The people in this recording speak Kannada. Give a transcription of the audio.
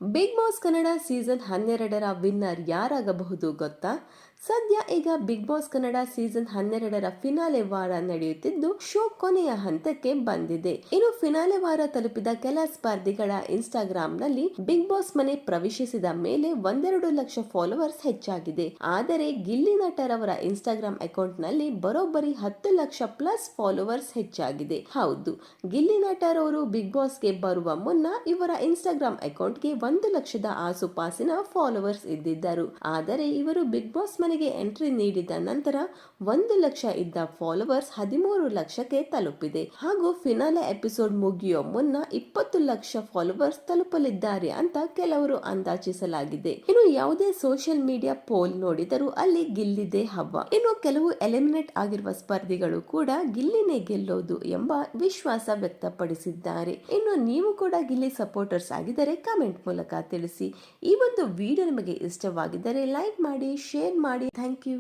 ಬಿಗ್ ಬಾಸ್ ಕನ್ನಡ ಸೀಸನ್ 12ರ ವಿನ್ನರ್ ಯಾರಾಗಬಹುದು ಗೊತ್ತಾ? ಸದ್ಯ ಈಗ ಬಿಗ್ ಬಾಸ್ ಕನ್ನಡ ಸೀಸನ್ 12ರ ಫಿನಾಲೆ ವಾರ ನಡೆಯುತ್ತಿದ್ದು, ಶೋ ಕೊನೆಯ ಹಂತಕ್ಕೆ ಬಂದಿದೆ. ಇನ್ನು ಫಿನಾಲೆ ವಾರ ತಲುಪಿದ ಕೆಲ ಸ್ಪರ್ಧಿಗಳ ಇನ್ಸ್ಟಾಗ್ರಾಮ್ ನಲ್ಲಿ ಬಿಗ್ ಬಾಸ್ ಮನೆ ಪ್ರವೇಶಿಸಿದ ಮೇಲೆ 1-2 ಲಕ್ಷ ಫಾಲೋವರ್ಸ್ ಹೆಚ್ಚಾಗಿದೆ. ಆದರೆ ಗಿಲ್ಲಿ ನಟರವರ ಇನ್ಸ್ಟಾಗ್ರಾಮ್ ಅಕೌಂಟ್ ನಲ್ಲಿ ಬರೋಬ್ಬರಿ 10 ಲಕ್ಷ ಪ್ಲಸ್ ಫಾಲೋವರ್ಸ್ ಹೆಚ್ಚಾಗಿದೆ. ಹೌದು, ಗಿಲ್ಲಿ ನಟರವರು ಬಿಗ್ ಬಾಸ್ಗೆ ಬರುವ ಮುನ್ನ ಇವರ ಇನ್ಸ್ಟಾಗ್ರಾಮ್ ಅಕೌಂಟ್ಗೆ 1 ಲಕ್ಷದ ಆಸುಪಾಸಿನ ಫಾಲೋವರ್ಸ್ ಇದ್ದಿದ್ದರು. ಆದರೆ ಇವರು ಬಿಗ್ ಬಾಸ್ ಮನೆಗೆ ಎಂಟ್ರಿ ನೀಡಿದ ನಂತರ 1 ಲಕ್ಷ ಇದ್ದ ಫಾಲೋವರ್ಸ್ 13 ಲಕ್ಷಕ್ಕೆ ತಲುಪಿದೆ. ಹಾಗೂ ಫಿನಾಲೆ ಎಪಿಸೋಡ್ ಮುಗಿಯೋ ಮುನ್ನ 20 ಲಕ್ಷ ಫಾಲೋವರ್ಸ್ ತಲುಪಲಿದ್ದಾರೆ ಅಂತ ಕೆಲವರು ಅಂದಾಜಿಸಲಾಗಿದೆ. ಇನ್ನು ಯಾವುದೇ ಸೋಷಿಯಲ್ ಮೀಡಿಯಾ ಪೋಲ್ ನೋಡಿದರೂ ಅಲ್ಲಿ ಗಿಲ್ಲಿದೆ ಹವ್ವ. ಇನ್ನು ಕೆಲವು ಎಲಿಮಿನೇಟ್ ಆಗಿರುವ ಸ್ಪರ್ಧಿಗಳು ಕೂಡ ಗಿಲ್ಲಿನೇ ಗೆಲ್ಲೋದು ಎಂಬ ವಿಶ್ವಾಸ ವ್ಯಕ್ತಪಡಿಸಿದ್ದಾರೆ. ಇನ್ನು ನೀವು ಕೂಡ ಗಿಲ್ಲಿ ಸಪೋರ್ಟರ್ಸ್ ಆಗಿದ್ದರೆ ಕಮೆಂಟ್ ಮೂಲಕ ತಿಳಿಸಿ. ಈ ಒಂದು ವಿಡಿಯೋ ನಿಮಗೆ ಇಷ್ಟವಾಗಿದ್ದರೆ ಲೈಕ್ ಮಾಡಿ, ಶೇರ್ ಮಾಡಿ. Thank you.